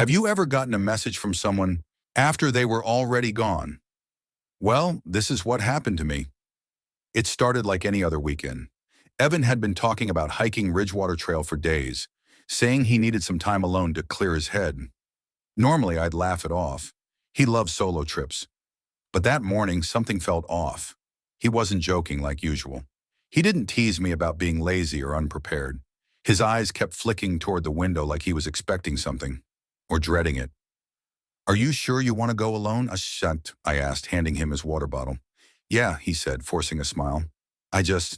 Have you ever gotten a message from someone after they were already gone? Well, this is what happened to me. It started like any other weekend. Evan had been talking about hiking Ridgewater Trail for days, saying he needed some time alone to clear his head. Normally, I'd laugh it off. He loves solo trips. But that morning, something felt off. He wasn't joking like usual. He didn't tease me about being lazy or unprepared. His eyes kept flicking toward the window like he was expecting something, or dreading it. "Are you sure you want to go alone, Ashant?" I asked, handing him his water bottle. "Yeah," he said, forcing a smile. "I just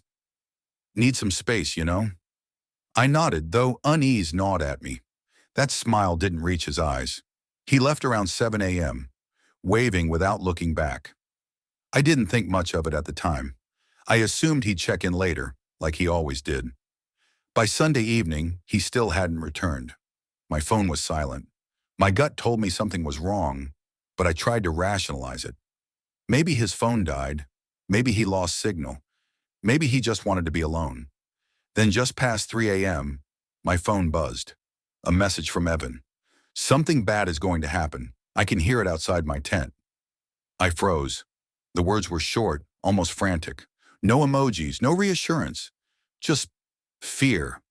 need some space, you know?" I nodded, though unease gnawed at me. That smile didn't reach his eyes. He left around 7 a.m., waving without looking back. I didn't think much of it at the time. I assumed he'd check in later, like he always did. By Sunday evening, he still hadn't returned. My phone was silent. My gut told me something was wrong, but I tried to rationalize it. Maybe his phone died. Maybe he lost signal. Maybe he just wanted to be alone. Then just past 3 a.m., my phone buzzed. A message from Evan. "Something bad is going to happen. I can hear it outside my tent." I froze. The words were short, almost frantic. No emojis, no reassurance. Just fear.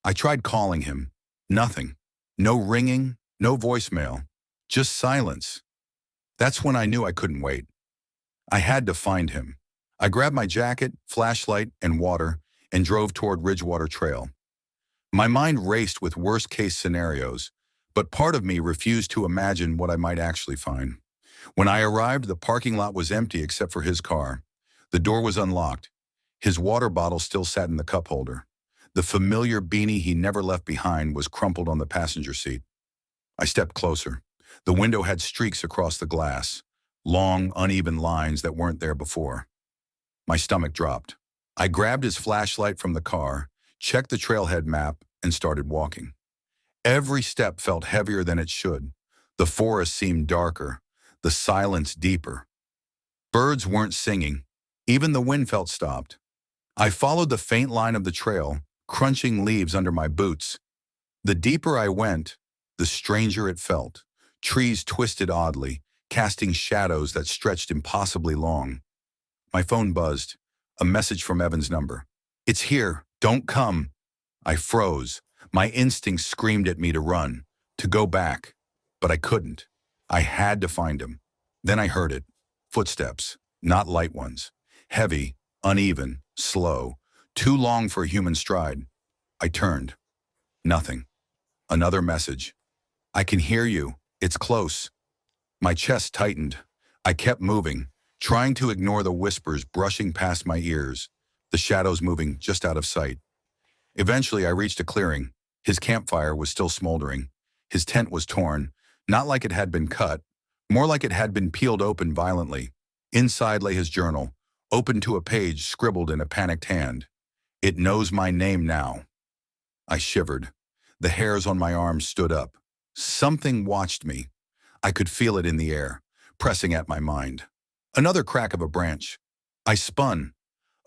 I tried calling him. Nothing. No ringing, no voicemail. Just silence. That's when I knew I couldn't wait. I had to find him. I grabbed my jacket, flashlight, and water and drove toward Ridgewater Trail. My mind raced with worst-case scenarios, but part of me refused to imagine what I might actually find. When I arrived, the parking lot was empty except for his car. The door was unlocked. His water bottle still sat in the cup holder. The familiar beanie he never left behind was crumpled on the passenger seat. I stepped closer. The window had streaks across the glass, long, uneven lines that weren't there before. My stomach dropped. I grabbed his flashlight from the car, checked the trailhead map, and started walking. Every step felt heavier than it should. The forest seemed darker, the silence deeper. Birds weren't singing. Even the wind felt stopped. I followed the faint line of the trail, crunching leaves under my boots. The deeper I went, the stranger it felt. Trees twisted oddly, casting shadows that stretched impossibly long. My phone buzzed. A message from Evan's number. "It's here. Don't come." I froze. My instincts screamed at me to run, to go back. But I couldn't. I had to find him. Then I heard it. Footsteps, not light ones. Heavy, uneven, slow, too long for a human stride. I turned. Nothing. Another message. "I can hear you. It's close." My chest tightened. I kept moving, trying to ignore the whispers brushing past my ears, the shadows moving just out of sight. Eventually, I reached a clearing. His campfire was still smoldering. His tent was torn, not like it had been cut, more like it had been peeled open violently. Inside lay his journal, open to a page scribbled in a panicked hand. "It knows my name now." I shivered. The hairs on my arms stood up. Something watched me. I could feel it in the air, pressing at my mind. Another crack of a branch. I spun.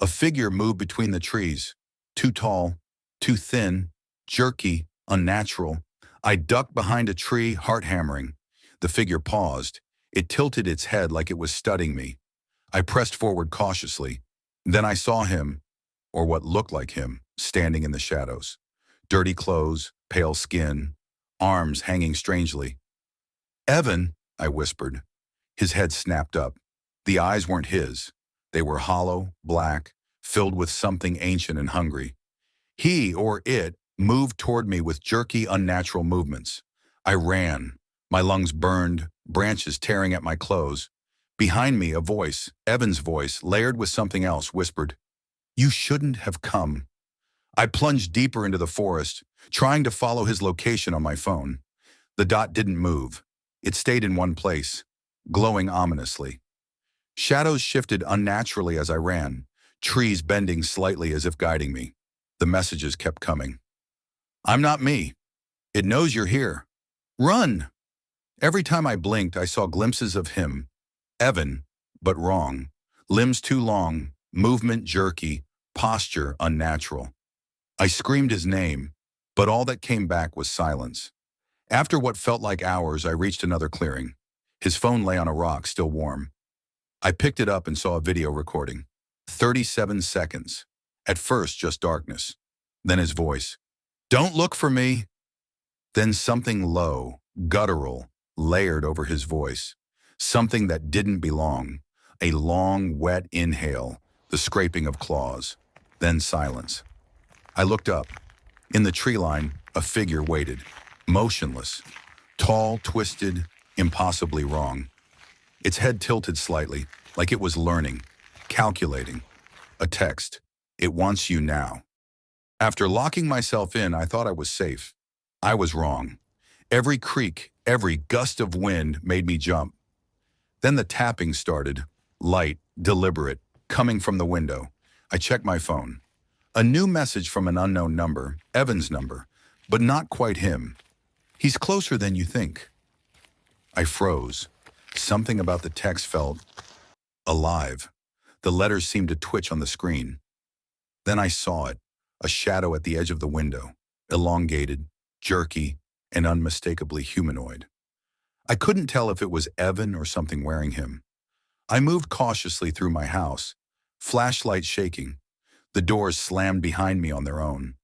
A figure moved between the trees. Too tall, too thin, jerky, unnatural. I ducked behind a tree, heart hammering. The figure paused. It tilted its head like it was studying me. I pressed forward cautiously. Then I saw him, or what looked like him, standing in the shadows. Dirty clothes, pale skin, arms hanging strangely. "Evan," I whispered. His head snapped up. The eyes weren't his. They were hollow, black, filled with something ancient and hungry. He, or it, moved toward me with jerky, unnatural movements. I ran. My lungs burned, branches tearing at my clothes. Behind me, a voice, Evan's voice, layered with something else, whispered, "You shouldn't have come." I plunged deeper into the forest, trying to follow his location on my phone. The dot didn't move. It stayed in one place, glowing ominously. Shadows shifted unnaturally as I ran, trees bending slightly as if guiding me. The messages kept coming. "I'm not me. It knows you're here. Run!" Every time I blinked, I saw glimpses of him. Evan, but wrong. Limbs too long, movement jerky, posture unnatural. I screamed his name, but all that came back was silence. After what felt like hours, I reached another clearing. His phone lay on a rock, still warm. I picked it up and saw a video recording. 37 seconds. At first, just darkness. Then his voice. "Don't look for me." Then something low, guttural, layered over his voice. Something that didn't belong. A long, wet inhale, the scraping of claws. Then silence. I looked up. In the tree line, a figure waited, motionless, tall, twisted, impossibly wrong. Its head tilted slightly, like it was learning, calculating. A text. "It wants you now." After locking myself in, I thought I was safe. I was wrong. Every creak, every gust of wind made me jump. Then the tapping started, light, deliberate, coming from the window. I checked my phone. A new message from an unknown number, Evan's number, but not quite him. "He's closer than you think." I froze. Something about the text felt alive. The letters seemed to twitch on the screen. Then I saw it, a shadow at the edge of the window, elongated, jerky, and unmistakably humanoid. I couldn't tell if it was Evan or something wearing him. I moved cautiously through my house, flashlight shaking. The doors slammed behind me on their own.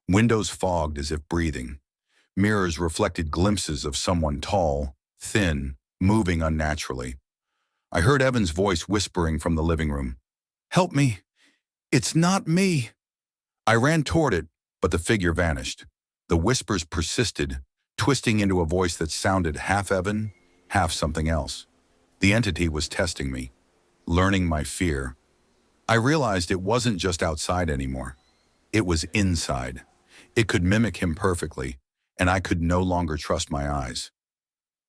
Windows fogged as if breathing. Mirrors reflected glimpses of someone tall, thin, moving unnaturally. I heard Evan's voice whispering from the living room. "Help me. It's not me." I ran toward it, but the figure vanished. The whispers persisted, twisting into a voice that sounded half Evan, half something else. The entity was testing me, learning my fear. I realized it wasn't just outside anymore. It was inside. It could mimic him perfectly, and I could no longer trust my eyes.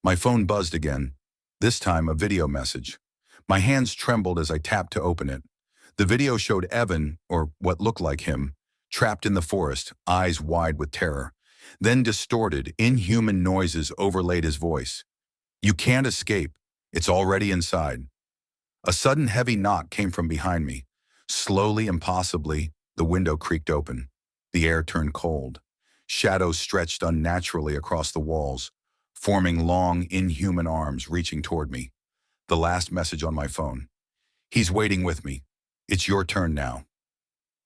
My phone buzzed again, this time a video message. My hands trembled as I tapped to open it. The video showed Evan, or what looked like him, trapped in the forest, eyes wide with terror. Then distorted, inhuman noises overlaid his voice. "You can't escape. It's already inside." A sudden heavy knock came from behind me. Slowly, impossibly, the window creaked open. The air turned cold. Shadows stretched unnaturally across the walls, forming long, inhuman arms reaching toward me. The last message on my phone. "He's waiting with me. It's your turn now."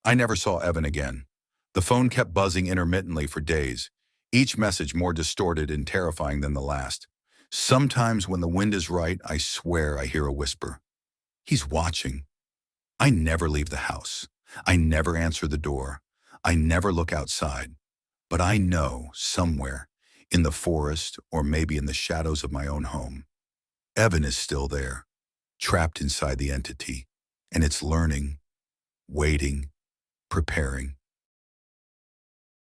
I never saw Evan again. The phone kept buzzing intermittently for days, each message more distorted and terrifying than the last. Sometimes when the wind is right, I swear I hear a whisper. "He's watching." I never leave the house. I never answer the door. I never look outside. But I know somewhere, in the forest or maybe in the shadows of my own home, Evan is still there, trapped inside the entity, and it's learning, waiting, preparing.